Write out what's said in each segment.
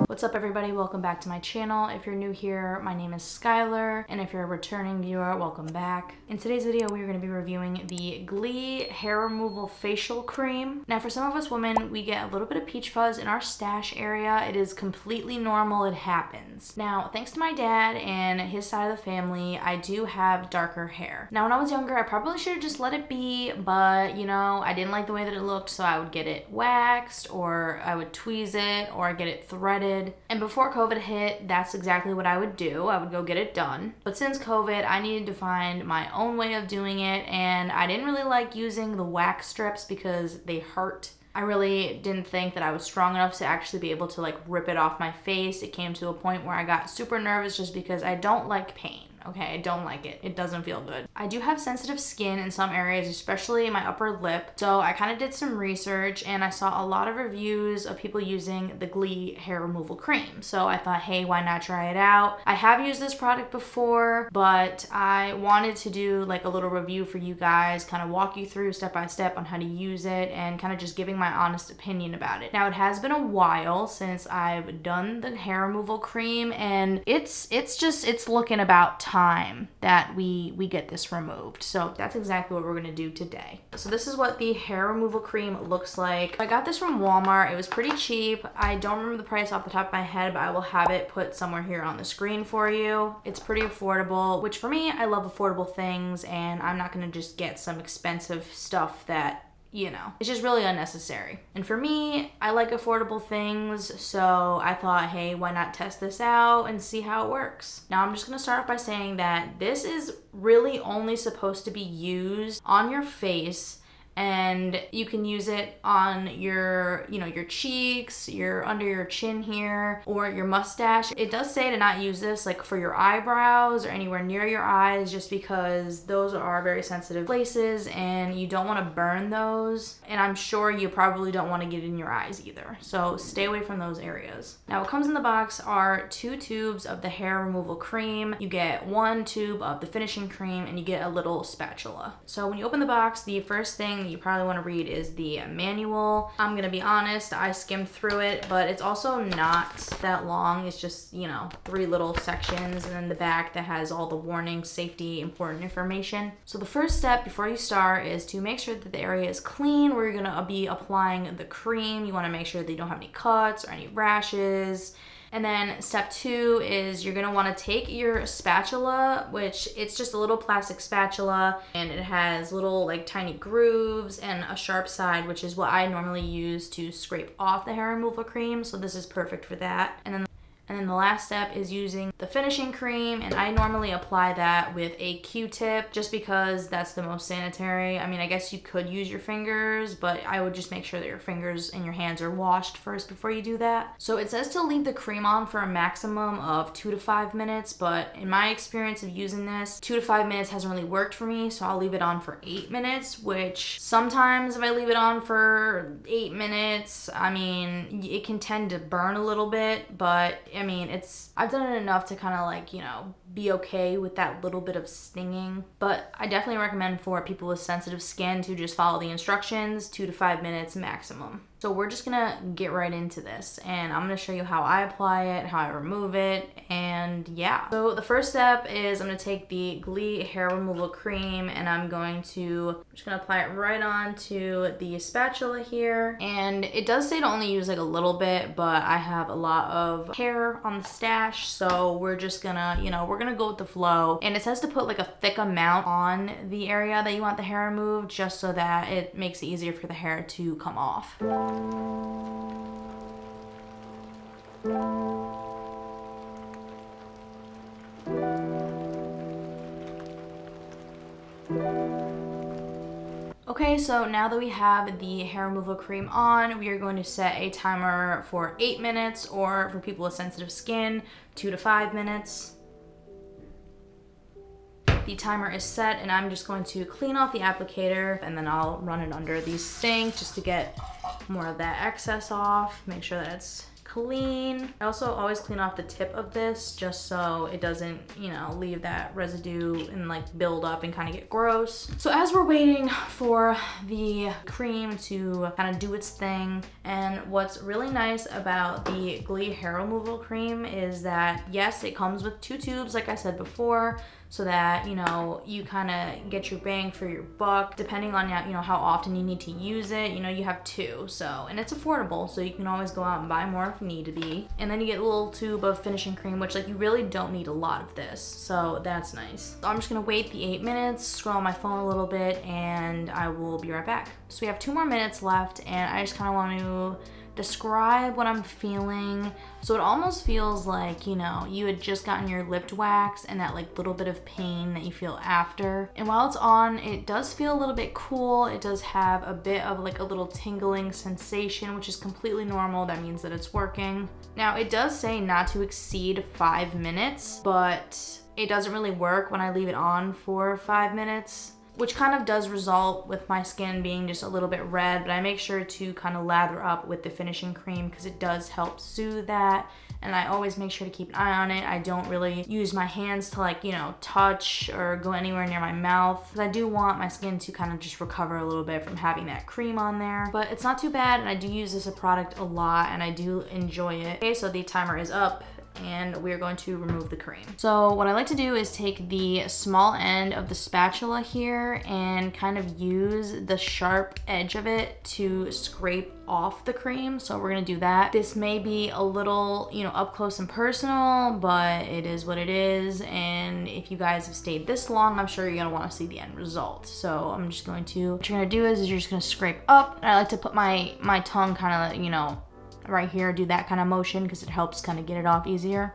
What's up everybody, welcome back to my channel. If you're new here, my name is Skylar, and if you're a returning viewer, welcome back. In today's video, we are going to be reviewing the GLEE Hair Removal Facial Cream. Now for some of us women, we get a little bit of peach fuzz in our stash area. It is completely normal, it happens. Now, thanks to my dad and his side of the family, I do have darker hair. Now when I was younger, I probably should have just let it be, but you know, I didn't like the way that it looked, so I would get it waxed, or I would tweeze it, or get it threaded. And before COVID hit, that's exactly what I would do. I would go get it done. But since COVID, I needed to find my own way of doing it, and I didn't really like using the wax strips because they hurt. I really didn't think that I was strong enough to actually be able to like rip it off my face. It came to a point where I got super nervous just because I don't like pain. Okay, I don't like it. It doesn't feel good. I do have sensitive skin in some areas, especially my upper lip. So I kind of did some research and I saw a lot of reviews of people using the GLEE hair removal cream. So I thought, hey, why not try it out? I have used this product before, but I wanted to do like a little review for you guys, kind of walk you through step by step on how to use it and kind of just giving my honest opinion about it. Now it has been a while since I've done the hair removal cream, and it's looking about time that we get this removed. So that's exactly what we're gonna do today. So this is what the hair removal cream looks like. I got this from Walmart. It was pretty cheap. I don't remember the price off the top of my head, but I will have it put somewhere here on the screen for you. It's pretty affordable, which for me, I love affordable things, and I'm not gonna just get some expensive stuff that, you know, it's just really unnecessary. And for me, I like affordable things, so I thought, hey, why not test this out and see how it works? Now I'm just gonna start off by saying that this is really only supposed to be used on your face, and you can use it on your, you know, your cheeks, your under your chin here, or your mustache. It does say to not use this like for your eyebrows or anywhere near your eyes, just because those are very sensitive places and you don't want to burn those. And I'm sure you probably don't want to get it in your eyes either. So stay away from those areas. Now what comes in the box are 2 tubes of the hair removal cream. You get 1 tube of the finishing cream, and you get a little spatula. So when you open the box, the first thing you probably want to read is the manual. I'm gonna be honest, I skimmed through it, but it's also not that long. It's just, you know, 3 little sections, and then the back that has all the warnings, safety, important information. So the first step before you start is to make sure that the area is clean where you're gonna be applying the cream. You want to make sure that you don't have any cuts or any rashes. And then step 2 is you're gonna wanna take your spatula, which it's just a little plastic spatula, and it has little like tiny grooves and a sharp side, which is what I normally use to scrape off the hair removal cream. So this is perfect for that. And then the last step is using the finishing cream, and I normally apply that with a Q-tip just because that's the most sanitary. I mean, I guess you could use your fingers, but I would just make sure that your fingers and your hands are washed first before you do that. So it says to leave the cream on for a maximum of 2 to 5 minutes, but in my experience of using this, 2 to 5 minutes hasn't really worked for me, so I'll leave it on for 8 minutes, which sometimes if I leave it on for 8 minutes, I mean, it can tend to burn a little bit, but I mean, I've done it enough to kind of like, you know, be okay with that little bit of stinging. But I definitely recommend for people with sensitive skin to just follow the instructions, 2 to 5 minutes maximum. So we're just gonna get right into this, and I'm gonna show you how I apply it, how I remove it, and yeah. So the first step is I'm gonna take the GLEE hair removal cream, and I'm just gonna apply it right onto the spatula here. And it does say to only use like a little bit, but I have a lot of hair on the stash, so we're just gonna, you know, we're gonna go with the flow. And it says to put like a thick amount on the area that you want the hair removed, just so that it makes it easier for the hair to come off. Okay, so now that we have the hair removal cream on, we are going to set a timer for 8 minutes, or for people with sensitive skin, 2 to 5 minutes. The timer is set, and I'm just going to clean off the applicator, and then I'll run it under the sink just to get more of that excess off. Make sure that it's clean. I also always clean off the tip of this just so it doesn't, you know, leave that residue and like build up and kind of get gross. So as we're waiting for the cream to kind of do its thing, and what's really nice about the GLEE hair removal cream is that yes, it comes with 2 tubes like I said before, so that, you know, you kind of get your bang for your buck depending on, you know, how often you need to use it. You know, you have 2, so, and it's affordable, so you can always go out and buy more if you need to be. And then you get a little tube of finishing cream, which like you really don't need a lot of this, so that's nice. So I'm just gonna wait the 8 minutes, scroll on my phone a little bit, and I will be right back. So we have 2 more minutes left, and I just kind of want to describe what I'm feeling. So it almost feels like, you know, you had just gotten your lip wax and that like little bit of pain that you feel after. And while it's on, it does feel a little bit cool. It does have a bit of like a little tingling sensation, which is completely normal. That means that it's working. Now it does say not to exceed 5 minutes, but it doesn't really work when I leave it on for 5 minutes, which kind of does result with my skin being just a little bit red, but I make sure to kind of lather up with the finishing cream because it does help soothe that. And I always make sure to keep an eye on it. I don't really use my hands to like, you know, touch or go anywhere near my mouth, because I do want my skin to kind of just recover a little bit from having that cream on there. But it's not too bad, and I do use this product a lot and I do enjoy it. Okay, so the timer is up, and we're going to remove the cream. So what I like to do is take the small end of the spatula here and kind of use the sharp edge of it to scrape off the cream. So we're gonna do that. This may be a little, you know, up close and personal, but it is what it is. And if you guys have stayed this long, I'm sure you're gonna wanna see the end result. So I'm just going to, what you're gonna do is you're just gonna scrape up. And I like to put my tongue kind of, you know, right here, do that kind of motion because it helps kind of get it off easier.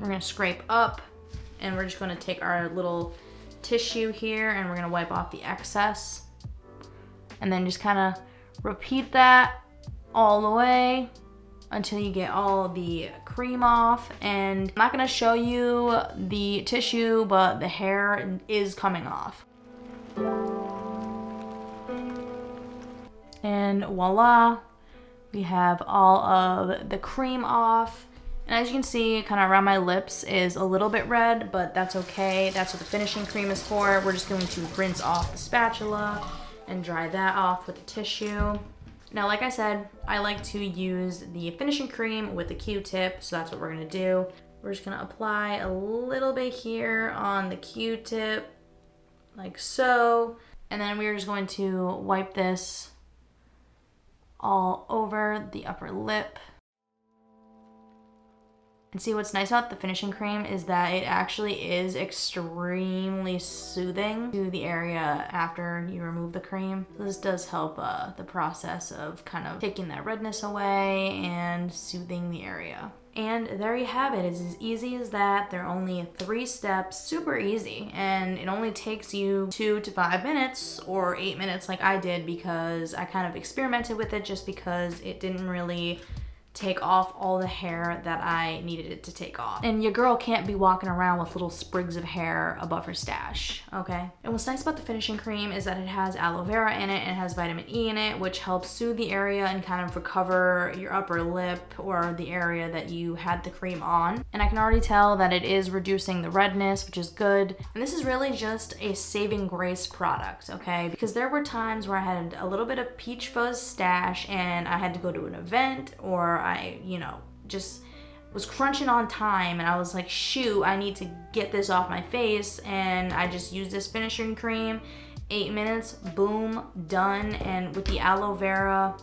We're gonna scrape up, and we're just gonna take our little tissue here and we're gonna wipe off the excess, and then just kind of repeat that all the way until you get all the cream off. And I'm not gonna show you the tissue, but the hair is coming off. And voila, we have all of the cream off. And as you can see, kind of around my lips is a little bit red, but that's okay. That's what the finishing cream is for. We're just going to rinse off the spatula and dry that off with the tissue. Now, like I said, I like to use the finishing cream with the Q-tip, so that's what we're gonna do. We're just gonna apply a little bit here on the Q-tip, like so. And then we're just going to wipe this all over the upper lip. And see, what's nice about the finishing cream is that it actually is extremely soothing to the area after you remove the cream. This does help the process of kind of taking that redness away and soothing the area. And there you have it. It's as easy as that. There are only 3 steps, super easy. And it only takes you 2 to 5 minutes or 8 minutes like I did, because I kind of experimented with it just because it didn't really take off all the hair that I needed it to take off. And your girl can't be walking around with little sprigs of hair above her stash, okay? And what's nice about the finishing cream is that it has aloe vera in it and it has vitamin E in it, which helps soothe the area and kind of recover your upper lip or the area that you had the cream on. And I can already tell that it is reducing the redness, which is good. And this is really just a saving grace product, okay? Because there were times where I had a little bit of peach fuzz stash and I had to go to an event, or I, you know, just was crunching on time and I was like, shoot, I need to get this off my face, and I just used this finishing cream. 8 minutes, boom, done. And with the aloe vera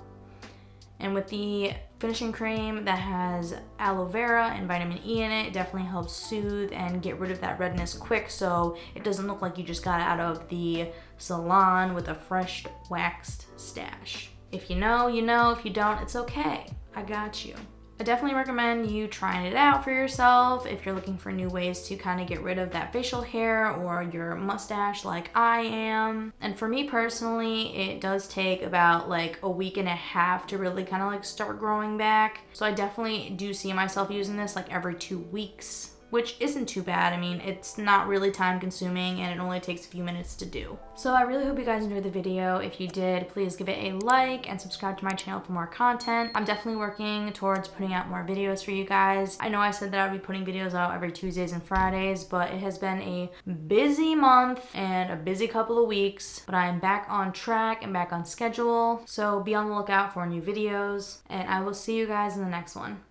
and with the finishing cream that has aloe vera and vitamin E in it, it definitely helps soothe and get rid of that redness quick, so it doesn't look like you just got out of the salon with a fresh waxed stash. If you know, you know. If you don't, it's okay. I got you. I definitely recommend you trying it out for yourself if you're looking for new ways to kind of get rid of that facial hair or your mustache like I am. And for me personally, it does take about like a week and a half to really kind of like start growing back. So I definitely do see myself using this like every 2 weeks. which isn't too bad. I mean, it's not really time consuming and it only takes a few minutes to do. So I really hope you guys enjoyed the video. If you did, please give it a like and subscribe to my channel for more content. I'm definitely working towards putting out more videos for you guys. I know I said that I would be putting videos out every Tuesdays and Fridays, but it has been a busy month and a busy couple of weeks, but I am back on track and back on schedule. So be on the lookout for new videos, and I will see you guys in the next one.